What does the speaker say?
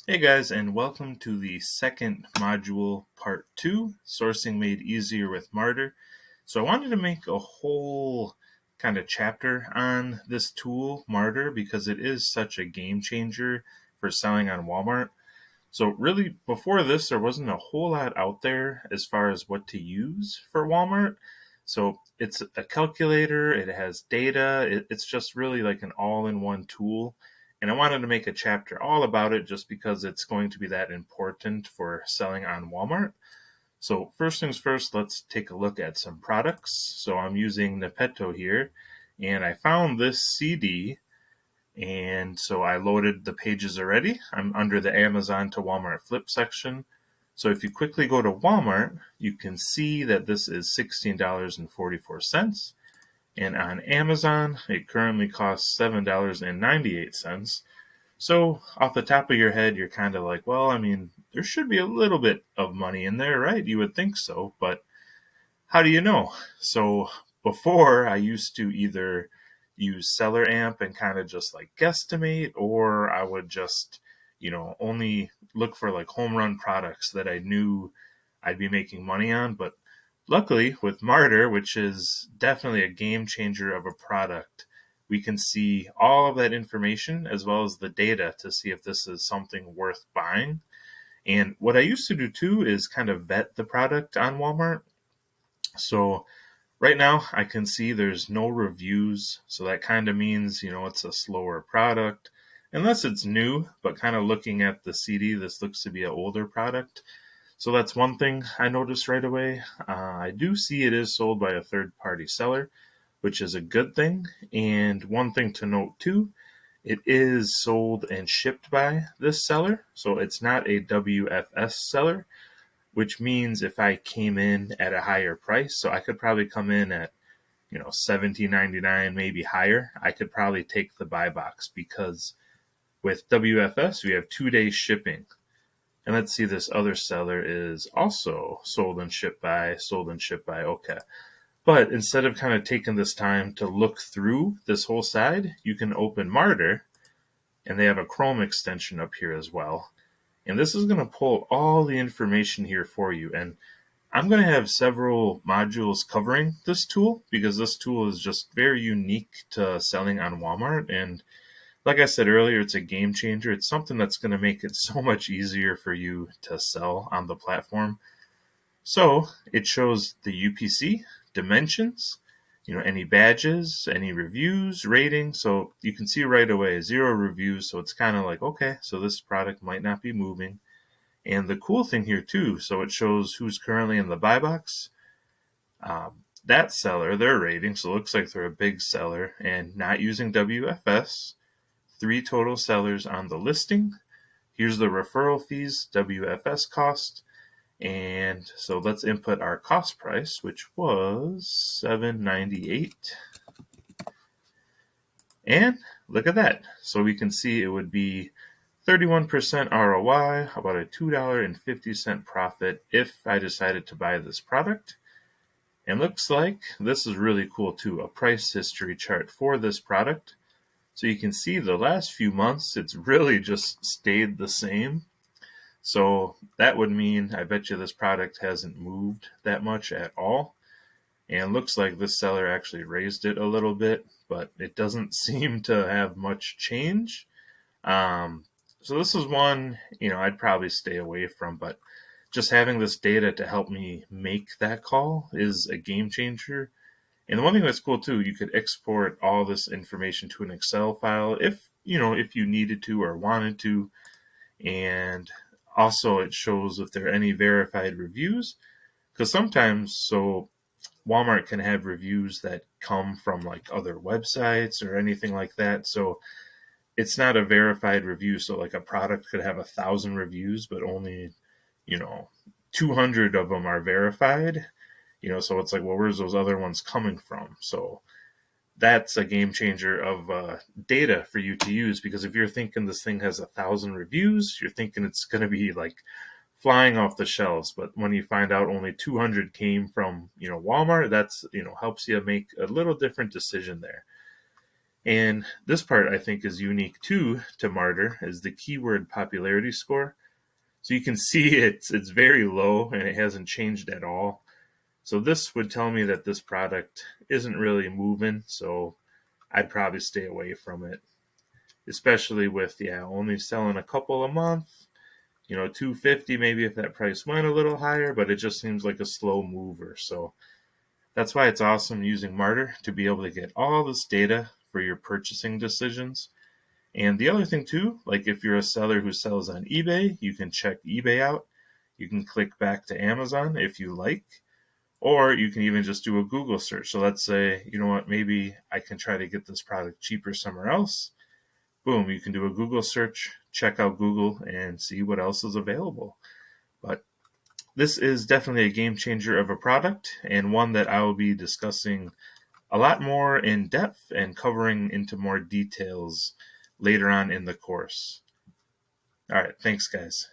Hey guys, and welcome to the second module, part 2, Sourcing Made Easier with Marter. So I wanted to make a whole kind of chapter on this tool, Marter, because it is such a game changer for selling on Walmart. So really, before this, there wasn't a whole lot out there as far as what to use for Walmart. So it's a calculator, it has data, it's just really like an all-in-one tool. And I wanted to make a chapter all about it just because it's going to be that important for selling on Walmart. So first things first, let's take a look at some products. So I'm using Nepetto here, and I found this CD, and so I loaded the pages already. I'm under the Amazon to Walmart flip section. So if you quickly go to Walmart, you can see that this is $16.44. And on Amazon, it currently costs $7.98. So off the top of your head, you're kind of like, well, I mean, there should be a little bit of money in there, right? You would think so, but how do you know? So before, I used to either use Seller Amp and kind of just like guesstimate, or I would just, only look for like home run products that I knew I'd be making money on. But luckily, with Marter, which is definitely a game changer of a product, we can see all of that information as well as the data to see if this is something worth buying. And what I used to do too is kind of vet the product on Walmart. So right now I can see there's no reviews. So that kind of means, it's a slower product unless it's new, but kind of looking at the CD, this looks to be an older product. So that's one thing I noticed right away. I do see it is sold by a third party seller, which is a good thing. And one thing to note too, it is sold and shipped by this seller. So it's not a WFS seller, which means if I came in at a higher price, so I could probably come in at, $17.99, maybe higher, I could probably take the buy box because with WFS, we have 2 days shipping. And let's see, this other seller is also sold and shipped by. Okay. But instead of kind of taking this time to look through this whole side, you can open Marter, and they have a Chrome extension up here as well. And this is going to pull all the information here for you. And I'm going to have several modules covering this tool because this tool is just very unique to selling on Walmart. And like I said earlier, it's a game changer. It's something that's going to make it so much easier for you to sell on the platform. So it shows the UPC, dimensions, any badges, any reviews, ratings. So you can see right away 0 reviews. So it's kind of like, okay, so this product might not be moving. And the cool thing here too, so it shows who's currently in the buy box. That seller, their rating, so it looks like they're a big seller and not using WFS. 3 total sellers on the listing. Here's the referral fees, WFS cost. And so let's input our cost price, which was $7.98. And look at that. So we can see it would be 31% ROI, about a $2.50 profit if I decided to buy this product. And looks like this is really cool too, a price history chart for this product. So you can see the last few months, it's really just stayed the same. So that would mean, I bet you this product hasn't moved that much at all. And looks like this seller actually raised it a little bit, but it doesn't seem to have much change. So this is one, I'd probably stay away from, but just having this data to help me make that call is a game changer. And the one thing that's cool too, you could export all this information to an Excel file if you needed to or wanted to. And also it shows if there are any verified reviews, because sometimes, so Walmart can have reviews that come from like other websites or anything like that. So it's not a verified review. So like a product could have 1,000 reviews, but only, you know, 200 of them are verified. So it's like, well, where's those other ones coming from? So that's a game changer of data for you to use, because if you're thinking this thing has 1,000 reviews, you're thinking it's going to be like flying off the shelves. But when you find out only 200 came from, Walmart, that's, helps you make a little different decision there. And this part I think is unique too to Marter is the keyword popularity score. So you can see it's very low and it hasn't changed at all. So this would tell me that this product isn't really moving, so I'd probably stay away from it. Especially with only selling a couple a month, 250 maybe if that price went a little higher, but it just seems like a slow mover. So that's why it's awesome using Marter to be able to get all this data for your purchasing decisions. And the other thing too, like if you're a seller who sells on eBay, you can check eBay out. You can click back to Amazon if you like, or you can even just do a Google search. So let's say, you know what, maybe I can try to get this product cheaper somewhere else. Boom, you can do a Google search, check out Google, and see what else is available. But this is definitely a game changer of a product, and one that I will be discussing a lot more in depth and covering into more details later on in the course. All right, thanks, guys.